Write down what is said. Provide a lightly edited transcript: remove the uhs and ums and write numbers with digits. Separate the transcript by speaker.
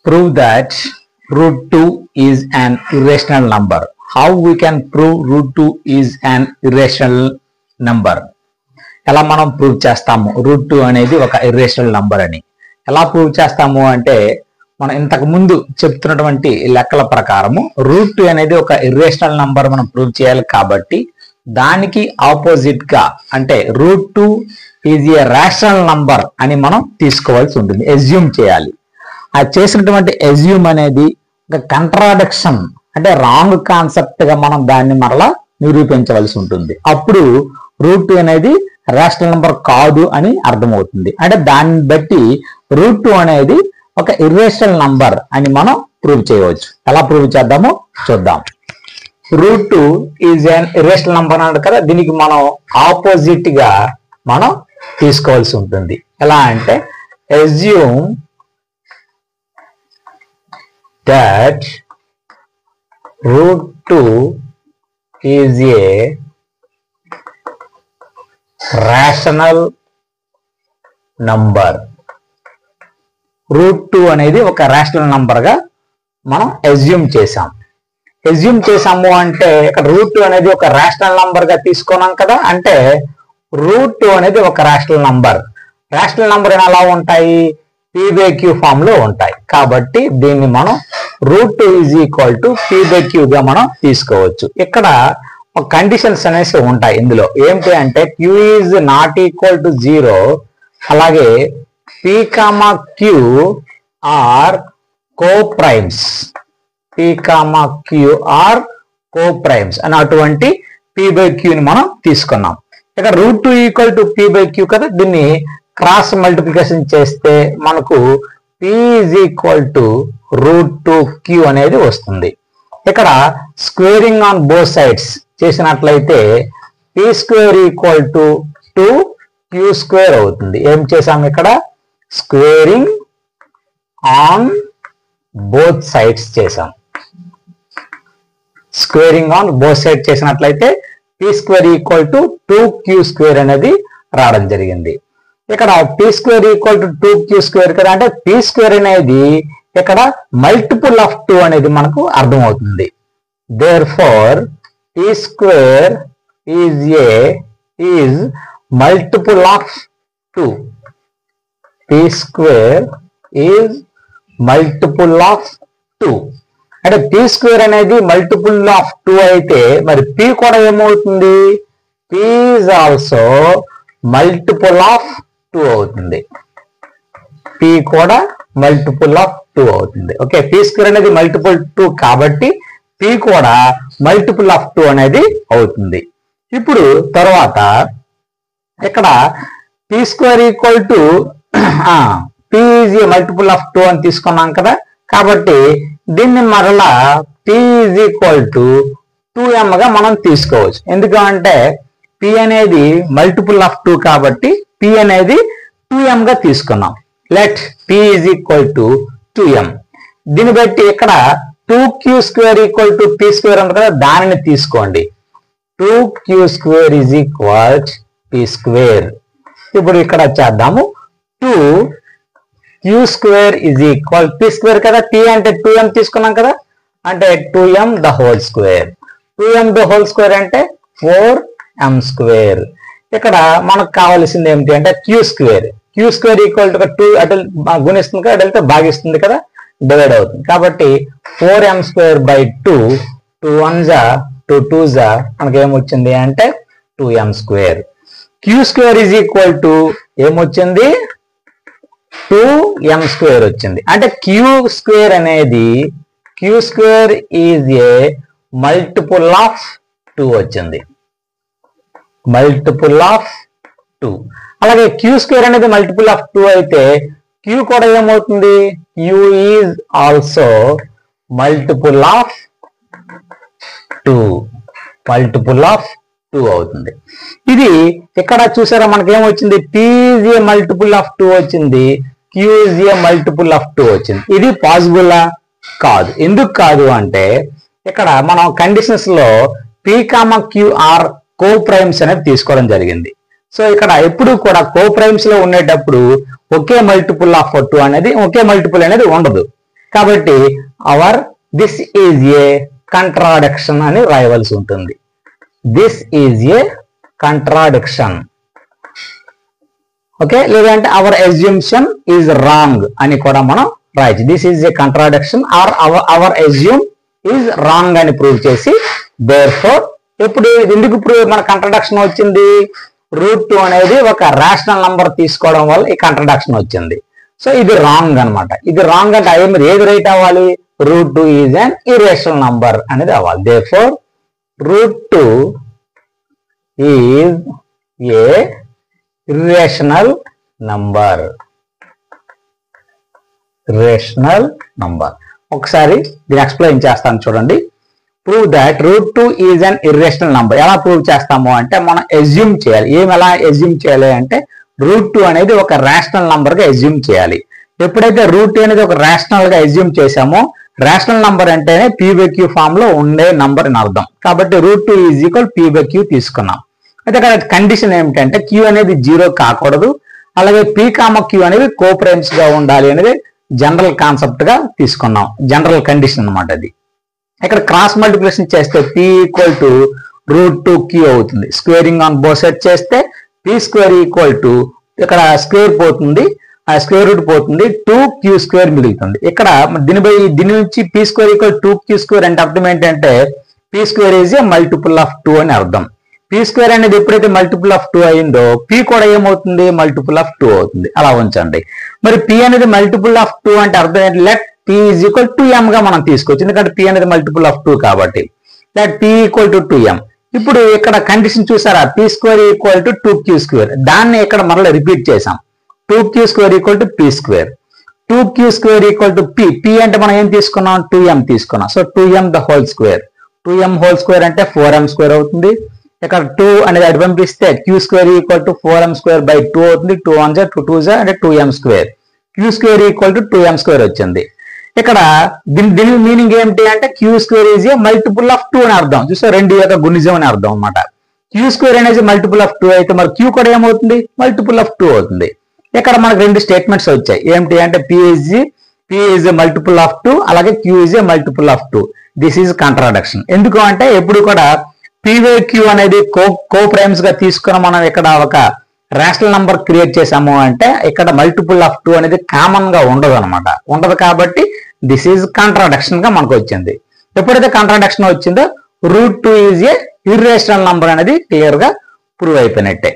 Speaker 1: prove that root 2 is an irrational number. How we can prove root 2 is an irrational number? ఎలా మనం prove చేస్తాము route 2 అనేది ఒక irrational number అని? ఎలా ప్రూవ్ చేస్తాము అంటే మనం ఇంతకు ముందు చెప్తున్నటువంటి లెక్కల ప్రకారము రూట్ 2 అనేది ఒక ఇర్రేషనల్ నంబర్ మనం ప్రూవ్ చేయాలి కాబట్టి దానికి ఆపోజిట్ గా అంటే root 2 is a rational number అని మనం తీసుకోవాల్సి ఉంటుంది, ఎస్యూమ్ చేయాలి. ఆ చేసినటువంటి ఎస్యూమ్ అనేది ఒక కంట్రాడిక్షన్ అంటే రాంగ్ కాన్సెప్ట్ గా మనం దాన్ని మరలా నిరూపించవలసి ఉంటుంది. అప్పుడు రూట్ 2 అనేది రేషనల్ నంబర్ కాదు అని అర్థమవుతుంది. అంటే దాన్ని బట్టి రూట్ 2 అనేది ఒక ఇర్రేషనల్ నంబర్ అని మనం ప్రూవ్ చేయవచ్చు. ఎలా ప్రూవ్ చేద్దామో చూద్దాం. Root 2 is an irrational number అన్నాడు కదా, దీనికి మనం ఆపోజిట్ గా మనం తీసుకోవాల్సి ఉంటుంది. ఎలా అంటే assume that root 2 is a rational number. Root 2 అనేది ఒక రేషనల్ నంబర్ గా మనం అస్యూమ్ చేసాము అంటే ఇక్కడ రూట్ 2 అనేది ఒక రేషనల్ నంబర్ గా తీసుకున్నాం కదా, అంటే రూట్ 2 అనేది ఒక రేషనల్ నంబర్. రేషనల్ నంబర్ ఎలా ఉంటాయి? p/q ఫామ్ లో ఉంటాయి. కాబట్టి దీన్ని మనం route 2 is equal to p/q గా మనం తీసుకోవచ్చు. ఇక్కడ కండిషన్స్ అనేసి ఉంటాయి ఇందులో. ఏంటి అంటే q is not equal to 0, అలాగే p,q are coprimes, p,q are coprimes అని అటువంటి p/q ని మనం తీసుకున్నాం. ఇక్కడ రూట్ 2 ఈక్వల్ టు p/q కదా, దీన్ని క్రాస్ మల్టిప్లికేషన్ చేస్తే మనకు p is equal to root 2q అనేది వస్తుంది. ఇక్కడ స్క్వేరింగ్ ఆన్ బోత్ సైడ్స్ చేసినట్లయితే p² ఈక్వల్ టు 2q² అవుతుంది. ఏం చేసాం ఇక్కడ? స్క్వేరింగ్ ఆన్ బోత్ సైడ్స్ చేసాం. స్క్వేరింగ్ ఆన్ బోత్ సైడ్ చేసినట్లయితే p² ఈక్వల్ టు 2q² అనేది రావడం జరిగింది. ఇక్కడ p² ఈక్వల్ టు 2q² కదా, అంటే p² అనేది ఇక్కడ మల్టిపుల్ ఆఫ్ 2 అనేది మనకు అర్థమవుతుంది. therefore p² is multiple of 2. p² is multiple of 2. అంటే p² అనేది మల్టిపుల్ ఆఫ్ 2 అయితే మరి p కూడా ఏమవుతుంది? p is also multiple of 2 అవుతుంది. p కూడా మల్టిపుల్ ఆఫ్ 2 అవుతుంది. ఓకే, p² అనేది మల్టిపుల్ 2 కాబట్టి p కూడా మల్టిపుల్ ఆఫ్ 2 అనేది అవుతుంది. ఇప్పుడు తర్వాత ఇక్కడ p² equal to p is a multiple of 2 అని తీసుకున్నాం కదా, కాబట్టి దీన్ని మరలా p is equal to 2m గా మనం తీసుకోవచ్చు. ఎందుకంటే p అనేది మల్టిపుల్ ఆఫ్ 2 కాబట్టి p అనేది 2m గా తీసుకున్నాం. Let p is equal to 2m. దీన్ని బట్టి ఇక్కడ 2q² ఈక్వల్ టు p² ఉంది కదా, దానిని తీసుకోండి. 2q² is equal p². ఇప్పుడు ఇక్కడ చేద్దాము. 2q² ఈజ్ ఈక్వల్ p² కదా, p అంటే 2m తీసుకున్నాం కదా, అంటే 2m the whole square. 2m the whole square అంటే 4m². ఇక్కడ మనకు కావాల్సింది ఏమిటి అంటే q² ఈక్వల్ టు 2 అటు గుణిస్తుంది కదా, అటు వెళ్తే భాగిస్తుంది కదా, డివైడ్ అవుతుంది. కాబట్టి 4m²/2, 2 1s 2 2s మనకి ఏమొచ్చింది అంటే 2m². q² is equal to ఏమొచ్చింది? 2m² వచ్చింది. అంటే q² అనేది q² is a multiple of 2 వచ్చింది. Multiple of 2. అలాగే q² అనేది మల్టిపుల్ ఆఫ్ 2 అయితే q కూడా ఏమవుతుంది? q is also multiple of 2. Multiple of 2 అవుతుంది. ఇది ఇక్కడ చూసారా మనకి ఏమొచ్చింది? p is a multiple of 2 వచ్చింది, q is a multiple of 2 వచ్చింది. ఇది పాసిబులా? కాదు. ఎందుకు కాదు అంటే ఇక్కడ మనం కండిషన్స్ లో p,q ఆర్ కోప్రైమ్స్ అనేది తీసుకోవడం జరిగింది. సో ఇక్కడ ఎప్పుడు కూడా కోప్రైమ్స్ లో ఉండేటప్పుడు ఒకే మల్టిపుల్ ఆఫ్ 2 అనేది ఒకే మల్టిపుల్ అనేది ఉండదు. కాబట్టి దిస్ ఈజ్ ఏ కంట్రాడిక్షన్ అని రాయవలసి ఉంటుంది. This is a contradiction. Okay, లేదంటే అవర్ అజ్యూమ్షన్ ఈజ్ రాంగ్ అని కూడా మనం రాయొచ్చు. This is a contradiction or our assume is wrong అని ప్రూవ్ చేసి దేర్ఫోర్ ఇప్పుడు ఎందుకు మన కంట్రడక్షన్ వచ్చింది? √2 అనేది ఒక రేషనల్ నంబర్ తీసుకోవడం వల్ల ఈ కంట్రడక్షన్ వచ్చింది. సో ఇది రాంగ్ అనమాట. ఇది రాంగ్ అంటే అదే మీరు ఏది రైట్ అవ్వాలి? √2 ఈజ్ అన్ ఇర్రేషనల్ నంబర్ అనేది అవ్వాలి. Therefore √2 is a irrational number. Rational number. ఒకసారి దీన్ని ఎక్స్ప్లెయిన్ చేస్తాను చూడండి. Prove that √2 is an irrational number. ఎలా ప్రూవ్ చేస్తాము అంటే మనం ఎజ్యూమ్ చేయాలి. ఎలా ఎజ్యూమ్ చేయాలి అంటే √2 అనేది ఒక రేషనల్ నంబర్ గా ఎజ్యూమ్ చేయాలి. ఎప్పుడైతే √2 అనేది ఒక రేషనల్ గా ఎజ్యూమ్ చేసామో రేషనల్ నంబర్ అంటేనే p/q ఫామ్ లో ఉండే నంబర్ అని అర్థం. కాబట్టి √2 ఈజ్ ఈక్వల్ p/q తీసుకున్నాం. అయితే ఇక్కడ కండిషన్ ఏమిటంటే q అనేది 0 కాకూడదు, అలాగే p,q అనేది కోప్రైమ్స్ గా ఉండాలి అనేది జనరల్ కాన్సెప్ట్ గా తీసుకున్నాం. జనరల్ కండిషన్ అన్నమాట అది. ఇక్కడ క్రాస్ మల్టిప్లికేషన్ చేస్తే p = √2q అవుతుంది. స్క్వేరింగ్ ఆన్ బోత్ సైడ్ చేస్తే p² ఇక్కడ స్క్వేర్ పోతుంది, ఆ స్క్వేర్ రూట్ పోతుంది, 2q² మిగులుతుంది. ఇక్కడ దీని నుంచి p² = 2q² అంటే అర్థం ఏంటంటే p² is a multiple of 2 అని అర్థం. p² అనేది ఎప్పుడైతే మల్టిపుల్ ఆఫ్ 2 అయిందో p కూడా ఏమవుతుంది? మల్టిపుల్ ఆఫ్ 2 అవుతుంది. అలా ఉంచండి. మరి p అనేది మల్టిపుల్ ఆఫ్ 2 అంటే అర్థం ఏంటి? లెట్ p = 2m గా మనం తీసుకోవచ్చు. ఎందుకంటే p అనేది మల్టిపుల్ ఆఫ్ 2 కాబట్టి. Let p = 2m. ఇప్పుడు ఇక్కడ కండిషన్ చూసారా? p² = 2q². దాన్ని ఇక్కడ మరలా రిపీట్ చేసాం. 2q² = p². 2q² p. p అంటే మనం ఏం తీసుకున్నాం? 2m తీసుకున్నాం. So 2m the whole square. 2m whole square అంటే 4m² అవుతుంది. ఇక్కడ 2 అనేది అటు పంపిస్తే q² = 4m²/2 అవుతుంది. 2 1 2 2 అంటే 2m². q² = 2m² వచ్చింది. ఇక్కడ దీని మీనింగ్ ఏంటి అంటే q² is a multiple of 2 అని అర్థం. చూస్తే 2 యొక్క గుణిజం అని అర్థం అనమాట. q² అనేది మల్టిపుల్ ఆఫ్ 2 అయితే మరి q కూడా ఏమవుతుంది? మల్టిపుల్ ఆఫ్ 2 అవుతుంది. ఇక్కడ మనకు రెండు స్టేట్మెంట్స్ వచ్చాయి. ఏంటి అంటే p is a multiple of 2, అలాగే q is a multiple of 2. This is contradiction. ఎందుకు అంటే ఎప్పుడు కూడా p/q అనేది కోప్రైమ్స్ గా తీసుకుని మనం ఇక్కడ ఒక రేషనల్ నంబర్ క్రియేట్ చేసాము అంటే ఇక్కడ మల్టిపుల్ ఆఫ్ 2 అనేది కామన్ గా ఉండదు అనమాట. ఉండదు కాబట్టి దిస్ ఈజ్ కాంట్రాడిక్షన్ గా మనకు వచ్చింది. ఎప్పుడైతే కాంట్రాడిక్షన్ వచ్చిందో √2 ఈజ్ ఏ ఇర్రేషనల్ నంబర్ అనేది క్లియర్ గా ప్రూవ్ అయిపోయినట్టే.